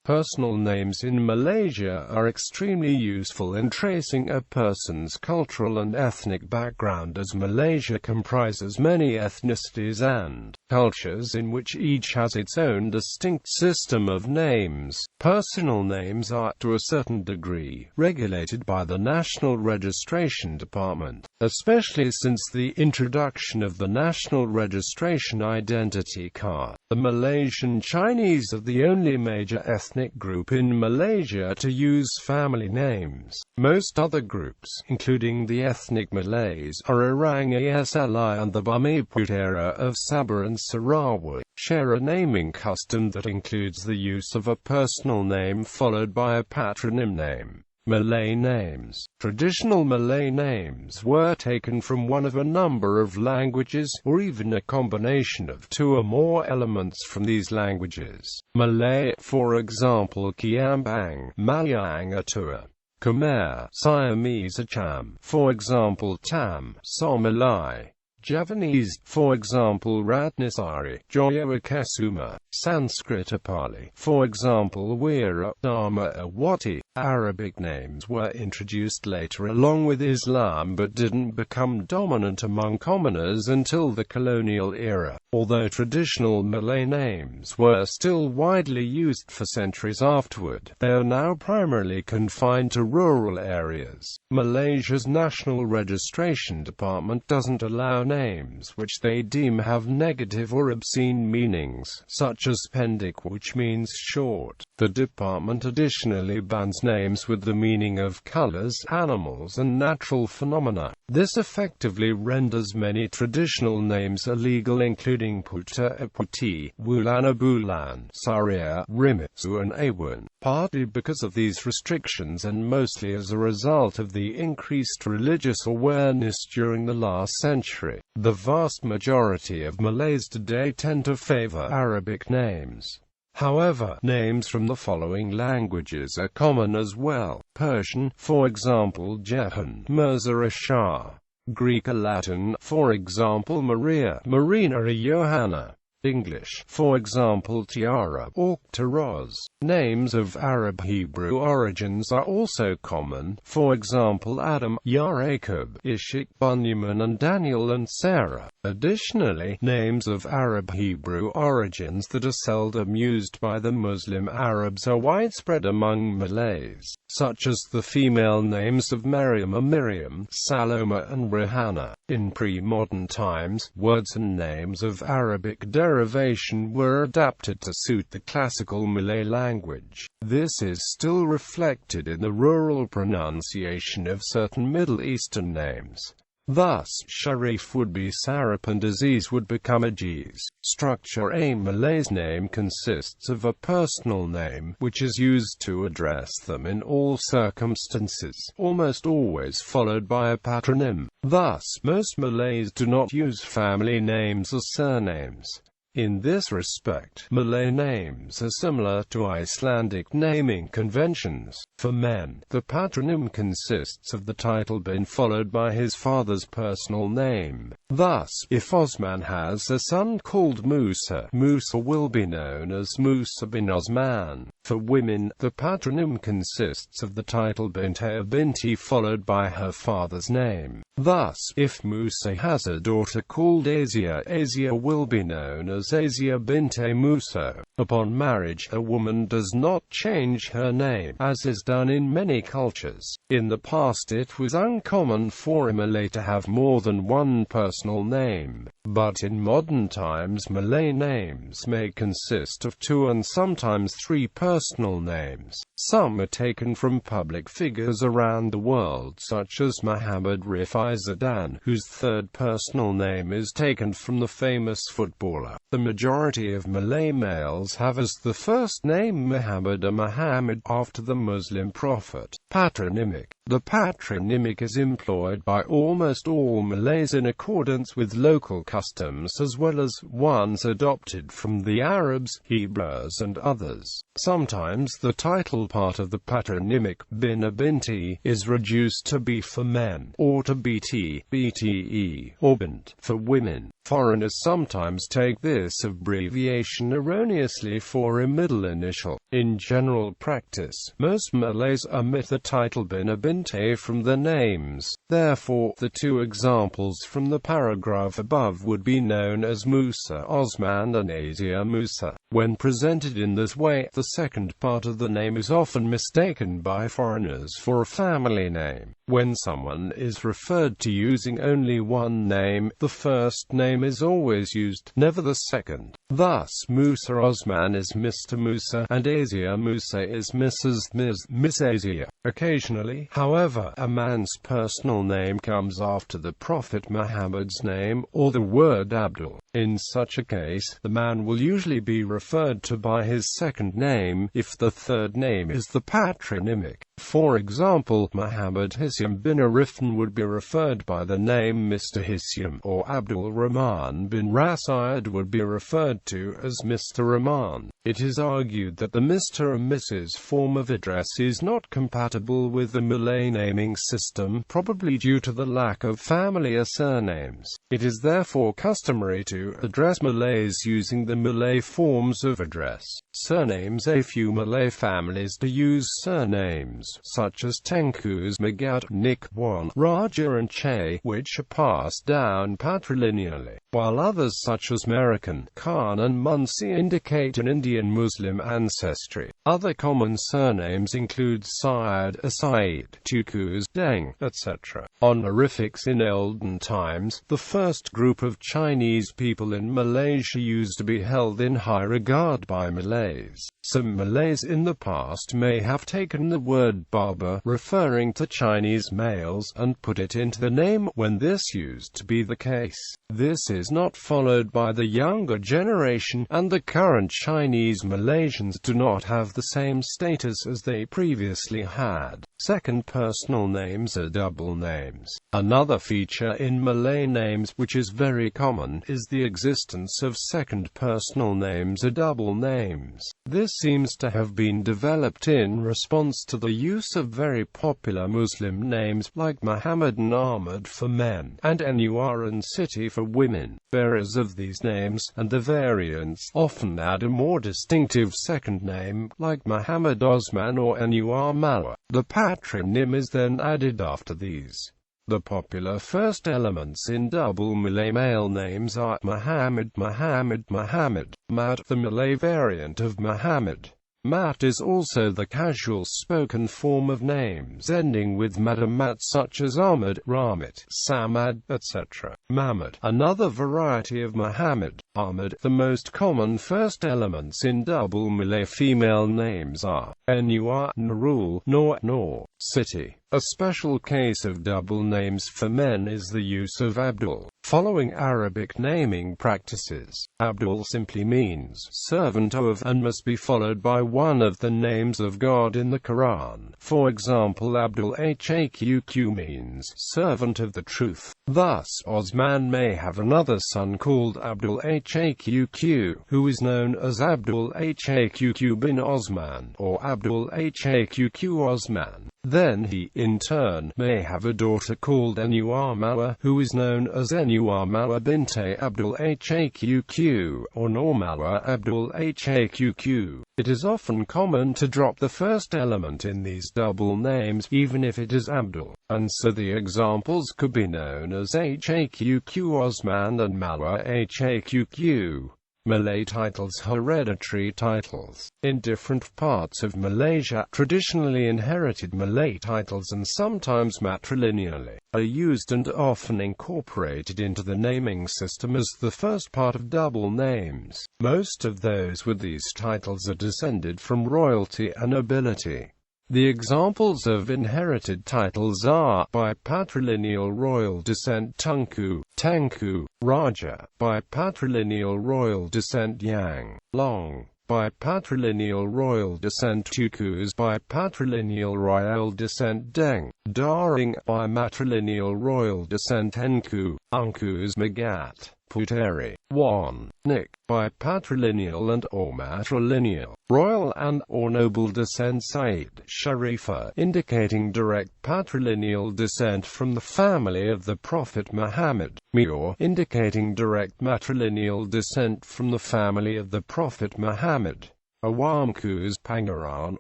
Personal names in Malaysia are extremely useful in tracing a person's cultural and ethnic background, as Malaysia comprises many ethnicities and cultures in which each has its own distinct system of names. Personal names are, to a certain degree, regulated by the National Registration Department, especially since the introduction of the National Registration Identity Card. The Malaysian Chinese are the only major ethnic group in Malaysia to use family names. Most other groups, including the ethnic Malays, are Orang Asli and the Bumiputera of Sabah and Sarawak, share a naming custom that includes the use of a personal name followed by a patronym name. Malay names. Traditional Malay names were taken from one of a number of languages, or even a combination of two or more elements from these languages. Malay, for example Kiambang, Malayang Atua. Khmer, Siamese Acham, for example Tam, Somalai. Javanese, for example Ratnasari, Jawa Kesuma. Sanskrit Pali, for example Wira, Dharma Awati. Arabic names were introduced later along with Islam but didn't become dominant among commoners until the colonial era, although traditional Malay names were still widely used for centuries afterward. They are now primarily confined to rural areas. Malaysia's National Registration Department doesn't allow names which they deem have negative or obscene meanings, such as pendik, which means short. The department additionally bans names with the meaning of colors, animals and natural phenomena. This effectively renders many traditional names illegal, including Puta Puti, Wulana Bulan, Saria, Rimitsu and Awan, partly because of these restrictions and mostly as a result of the increased religious awareness during the last century. The vast majority of Malays today tend to favor Arabic names. However, names from the following languages are common as well. Persian, for example Jehan, Mirza Shah. Greek or Latin, for example Maria, Marina or Johanna. English, for example Tiara or Taraz. Names of Arab-Hebrew origins are also common, for example Adam, Yaakub, Ishak, Bunyamin and Daniel and Sarah. Additionally, names of Arab-Hebrew origins that are seldom used by the Muslim Arabs are widespread among Malays, such as the female names of Maryam or Miriam, Saloma and Rihanna. In pre-modern times, words and names of Arabic derivation were adapted to suit the classical Malay language. This is still reflected in the rural pronunciation of certain Middle Eastern names. Thus, Sharif would be Sarap and Aziz would become Ajiz. Structure: a Malay's name consists of a personal name, which is used to address them in all circumstances, almost always followed by a patronym. Thus, most Malays do not use family names or surnames. In this respect, Malay names are similar to Icelandic naming conventions. For men, the patronym consists of the title bin followed by his father's personal name. Thus, if Osman has a son called Musa, Musa will be known as Musa bin Osman. For women, the patronym consists of the title Binte or Binti followed by her father's name. Thus, if Musa has a daughter called Asia, Asia will be known as Asia Binte Musa. Upon marriage, a woman does not change her name, as is done in many cultures. In the past it was uncommon for a Malay to have more than one personal name, but in modern times Malay names may consist of two and sometimes three personal names. Some are taken from public figures around the world, such as Muhammad Rifai Zidane, whose third personal name is taken from the famous footballer. The majority of Malay males have as the first name Muhammad or Muhammad, after the Muslim prophet. Patronymic The patronymic is employed by almost all Malays in accordance with local customs as well as ones adopted from the Arabs, Hebrews and others. Sometimes the title part of the patronymic, bin binti, is reduced to b for men, or to bt, bte, or bint, for women. Foreigners sometimes take this abbreviation erroneously for a middle initial. In general practice, most Malays omit the title bin binte from their names. Therefore, the two examples from the paragraph above would be known as Musa Osman and Asia Musa. When presented in this way, the second part of the name is often mistaken by foreigners for a family name. When someone is referred to using only one name, the first name is always used, never the second. Thus, Musa Osman is Mr. Musa, and Asia Musa is Miss Asia. Occasionally, however, a man's personal name comes after the Prophet Muhammad's name, or the word Abdul. In such a case, the man will usually be referred to by his second name, if the third name is the patronymic. For example, Muhammad Hisyam bin Arifin would be referred by the name Mr. Hisyam, or Abdul Rahman bin Rasyad would be referred to as Mr. Rahman. It is argued that the Mr. and Mrs. form of address is not compatible with the Malay naming system, probably due to the lack of familiar surnames. It is therefore customary to address Malays using the Malay forms of address. Surnames. A few Malay families do use surnames, such as Tengku's, Magat, Nik, Wan, Raja and Che, which are passed down patrilineally, while others such as American, Khan and Munsi indicate an Indian Muslim ancestry. Other common surnames include Syed, Asaid, Tukus, Deng, etc. Honorifics. In olden times, the first group of Chinese people in Malaysia used to be held in high regard by Malays. Some Malays in the past may have taken the word Baba, referring to Chinese males, and put it into the name when this used to be the case. This is not followed by the younger generation, and the current Chinese Malaysians do not have the same status as they previously had. Second personal names are double names. Another feature in Malay names, which is very common, is the existence of second personal names or double names. This seems to have been developed in response to the use of very popular Muslim names, like Muhammad and Ahmad for men, and Anwar and Siti for women. Bearers of these names, and the variants, often add a more distinctive second name, like Muhammad Osman or Anwar Mawa. The patronym is then added after these. The popular first elements in double Malay male names are Muhammad, Muhammad, Muhammad, Mat, the Malay variant of Muhammad. Mat is also the casual spoken form of names ending with madamat such as Ahmad, Ramit, Samad, etc. Mamad, another variety of Muhammad. Ahmad. The most common first elements in double Malay female names are Anwar, Nurul, Nor, Siti. A special case of double names for men is the use of Abdul. Following Arabic naming practices, Abdul simply means servant of and must be followed by one of the names of God in the Quran. For example, Abdul Haqq means servant of the truth. Thus, Osman may have another son called Abdul Haqq, who is known as Abdul Haqq bin Osman, or Abdul Haqq Osman. Then he, in turn, may have a daughter called Anwar Mawa, who is known as Anwar Mawa binte Abdul Haqq, or Nur Mawa Abdul Haqq. It is often common to drop the first element in these double names, even if it is Abdul, and so the examples could be known as Haqq Osman and Mawa Haqq. Malay titles. Hereditary titles. In different parts of Malaysia, traditionally inherited Malay titles and sometimes matrilineally, are used and often incorporated into the naming system as the first part of double names. Most of those with these titles are descended from royalty and nobility. The examples of inherited titles are, by patrilineal royal descent Tunku, Tangku, Raja, by patrilineal royal descent Yang, Long, by patrilineal royal descent. Tukus by patrilineal royal descent. Deng, Daring by matrilineal royal descent. Enku, Unkus Magat, Puteri. 1. Nik, by patrilineal and or matrilineal, royal and or noble descent. Said, Sharifa, indicating direct patrilineal descent from the family of the Prophet Muhammad. Mior, indicating direct matrilineal descent from the family of the Prophet Muhammad. Awamkus Pangaran,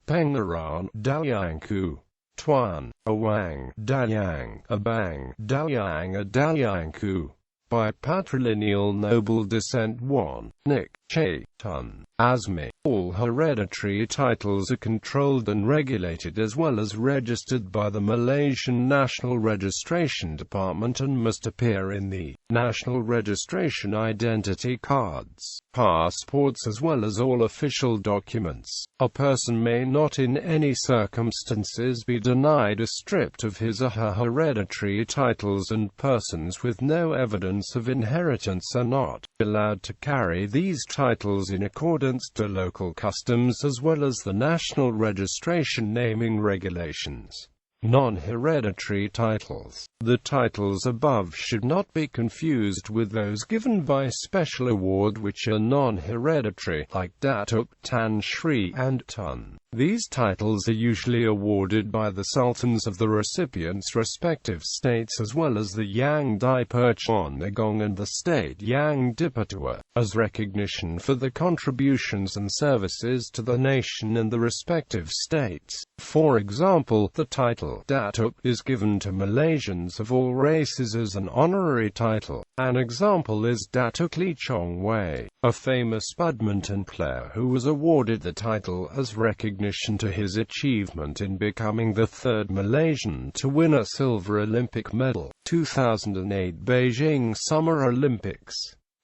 Dalyangku. Tuan, Awang, Dalyang, Abang, Dalyang, Dalyangku. By patrilineal noble descent. 1. Nik, Che, Tun, Asmi. All hereditary titles are controlled and regulated as well as registered by the Malaysian National Registration Department and must appear in the National Registration Identity Cards, passports as well as all official documents. A person may not in any circumstances be denied or stripped of his or her hereditary titles, and persons with no evidence of inheritance are not allowed to carry these titles in accordance to local customs as well as the National Registration Naming Regulations. Non-hereditary titles. The titles above should not be confused with those given by special award which are non-hereditary, like Datuk, Tan Sri, and Tun. These titles are usually awarded by the sultans of the recipient's respective states as well as the Yang di-Perchon Agong and the state Yang di-Patua, as recognition for the contributions and services to the nation and the respective states. For example, the title Datuk is given to Malaysians of all races as an honorary title. An example is Datuk Lee Chong Wei, a famous badminton player who was awarded the title as recognition to his achievement in becoming the third Malaysian to win a silver Olympic medal. 2008 Beijing Summer Olympics.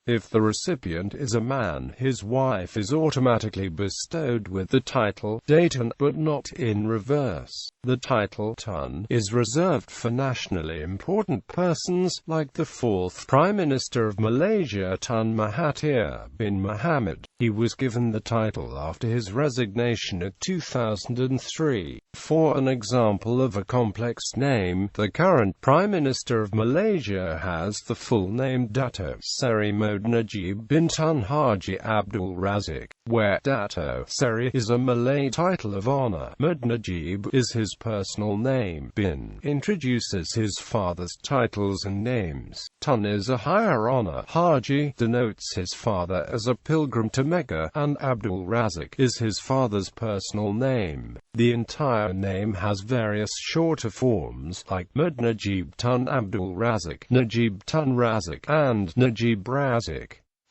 If the recipient is a man, his wife is automatically bestowed with the title Datan, but not in reverse. The title Tun is reserved for nationally important persons, like the fourth Prime Minister of Malaysia Tun Mahathir bin Mohamad. He was given the title after his resignation in 2003. For an example of a complex name, the current Prime Minister of Malaysia has the full name Dato Seri Mod Najib bin Tun Haji Abdul Razak, where Dato Seri is a Malay title of honor. Mod Najib is his personal name. Bin introduces his father's titles and names. Tun is a higher honor. Haji denotes his father as a pilgrim to Mecca, and Abdul Razak is his father's personal name. The entire name has various shorter forms, like Mod Najib Tun Abdul Razak, Najib Tun Razak, and Najib Razak.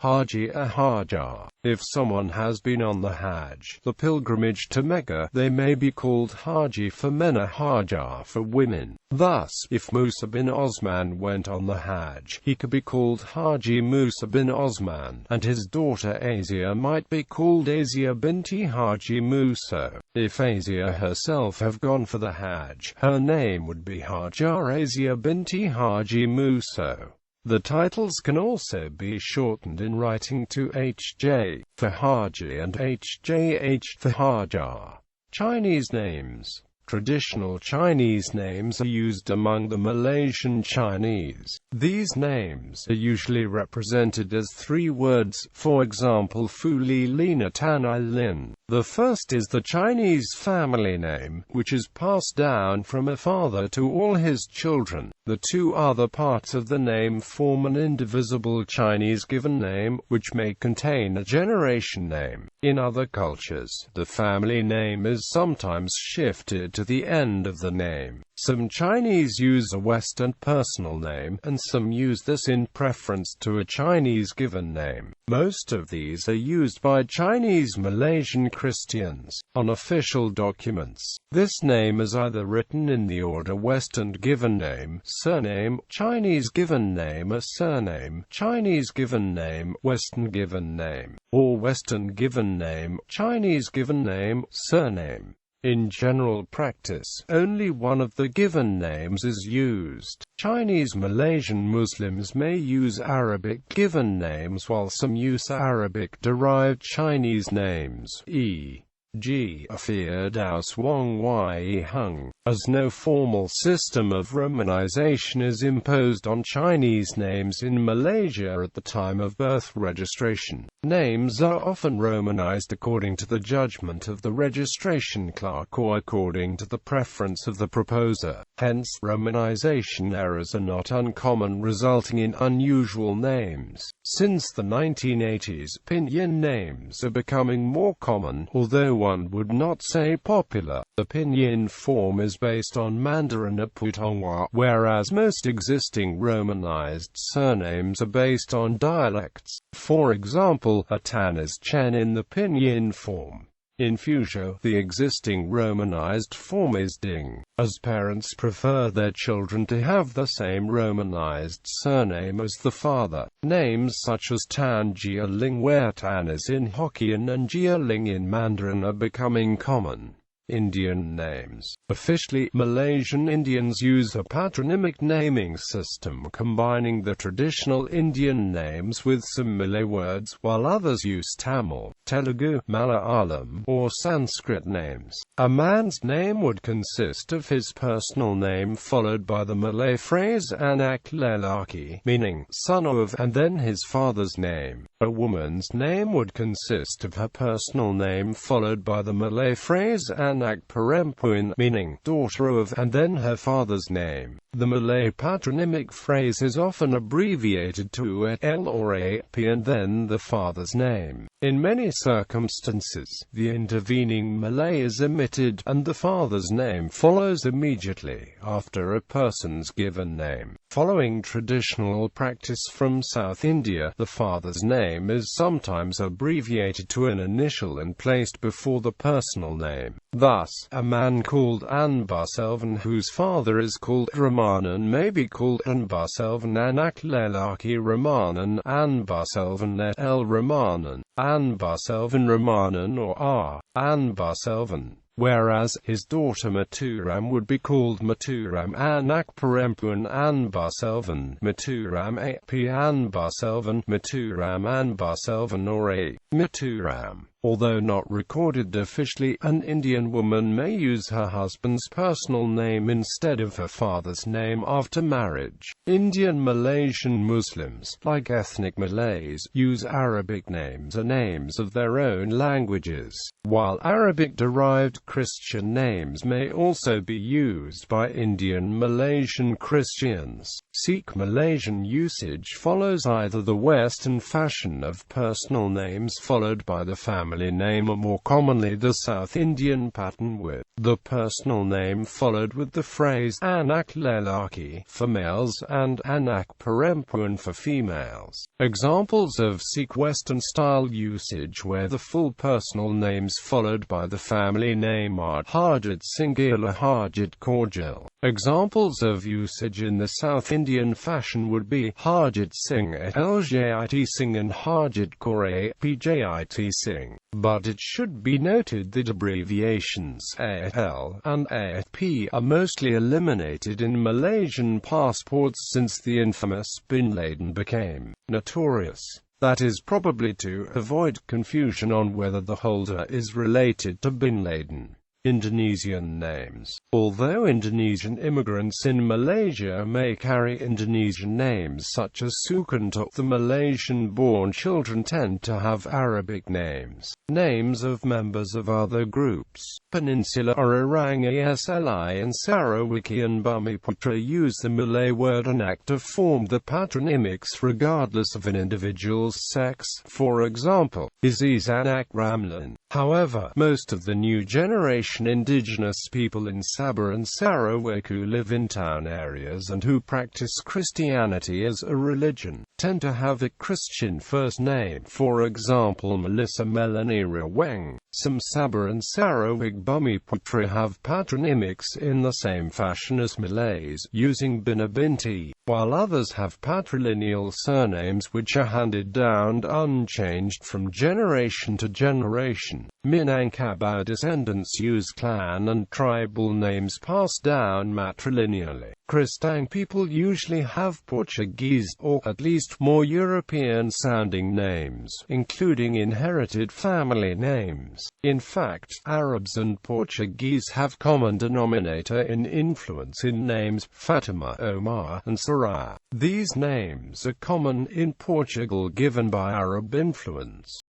Haji a Hajar. If someone has been on the Hajj, the pilgrimage to Mecca, they may be called Haji for men or Hajar for women. Thus, if Musa bin Osman went on the Hajj, he could be called Haji Musa bin Osman, and his daughter Asia might be called Asia binti Haji Musa. If Asia herself have gone for the Hajj, her name would be Hajar Asia binti Haji Musa. The titles can also be shortened in writing to HJ for Haji and HJH for Hajar. Chinese names. Traditional Chinese names are used among the Malaysian Chinese. These names are usually represented as three words, for example Fu Li Lina Tan I Lin. The first is the Chinese family name, which is passed down from a father to all his children. The two other parts of the name form an indivisible Chinese given name, which may contain a generation name. In other cultures, the family name is sometimes shifted to the end of the name. Some Chinese use a Western personal name, and some use this in preference to a Chinese given name. Most of these are used by Chinese Malaysian Christians on official documents. This name is either written in the order Western given name, surname, Chinese given name or surname, Chinese given name, Western given name, or Western given name, Chinese given name, surname. In general practice, only one of the given names is used. Chinese Malaysian Muslims may use Arabic given names while some use Arabic-derived Chinese names, e.g. Firdaus Wong Wai Hung, as no formal system of romanization is imposed on Chinese names in Malaysia at the time of birth registration. Names are often romanized according to the judgment of the registration clerk or according to the preference of the proposer. Hence, romanization errors are not uncommon, resulting in unusual names. Since the 1980s, pinyin names are becoming more common, although one would not say popular. The pinyin form is based on Mandarin Putonghua, whereas most existing romanized surnames are based on dialects. For example, Atan is Chen in the pinyin form. In Fuzhou, the existing romanized form is Ding, as parents prefer their children to have the same romanized surname as the father. Names such as Tan Jia-ling, where Tan is in Hokkien and Jia-ling in Mandarin, are becoming common. Indian names. Officially, Malaysian Indians use a patronymic naming system combining the traditional Indian names with some Malay words, while others use Tamil, Telugu, Malayalam, or Sanskrit names. A man's name would consist of his personal name followed by the Malay phrase anak lelaki, meaning son of, and then his father's name. A woman's name would consist of her personal name followed by the Malay phrase anak perempuan, meaning daughter of, and then her father's name. The Malay patronymic phrase is often abbreviated to L or AP and then the father's name. In many circumstances, the intervening Malay is omitted, and the father's name follows immediately after a person's given name. Following traditional practice from South India, the father's name is sometimes abbreviated to an initial and placed before the personal name. Thus, a man called Anbarselvan whose father is called Ramanan may be called Anbarselvan anak lelaki Ramanan, Anbarselvan et L Ramanan, Anbarselvan Ramanan, or R. Anbarselvan. Whereas, his daughter Maturam would be called Maturam anak perempuan Anbarselvan, Maturam ap Anbarselvan, Maturam Anbarselvan, or A. Maturam. Although not recorded officially, an Indian woman may use her husband's personal name instead of her father's name after marriage. Indian Malaysian Muslims, like ethnic Malays, use Arabic names or names of their own languages, while Arabic-derived Christian names may also be used by Indian Malaysian Christians. Sikh Malaysian usage follows either the Western fashion of personal names followed by the family name, or more commonly the South Indian pattern with the personal name followed with the phrase anak lelaki for males and anak perempuan for females. Examples of Sikh Western-style usage where the full personal names followed by the family name are Harjit Singh or Harjit Kaurjil. Examples of usage in the South Indian fashion would be Harjit Singh et Ljit Singh and Harjit Kaur et Pjit Singh. But it should be noted that abbreviations AL and AP are mostly eliminated in Malaysian passports since the infamous Bin Laden became notorious. That is probably to avoid confusion on whether the holder is related to Bin Laden. Indonesian names. Although Indonesian immigrants in Malaysia may carry Indonesian names such as Sukanto, the Malaysian-born children tend to have Arabic names. Names of members of other groups. Peninsular or Orang Asli and Sarawaki and Bumiputera use the Malay word anak to form the patronymics regardless of an individual's sex. For example, Aziz anak Ramlan. However, most of the new generation indigenous people in Sabah and Sarawak who live in town areas and who practice Christianity as a religion, tend to have a Christian first name. For example, Melissa Melanie Weng. Some Sabah and Sarawak Bumiputera have patronymics in the same fashion as Malays, using Bina Binti, while others have patrilineal surnames which are handed down unchanged from generation to generation. Minangkabau descendants use clan and tribal names passed down matrilineally. Kristang people usually have Portuguese, or at least more European-sounding names, including inherited family names. In fact, Arabs and Portuguese have common denominator in influence in names: Fatima, Omar, and Sarah. These names are common in Portugal given by Arab influence.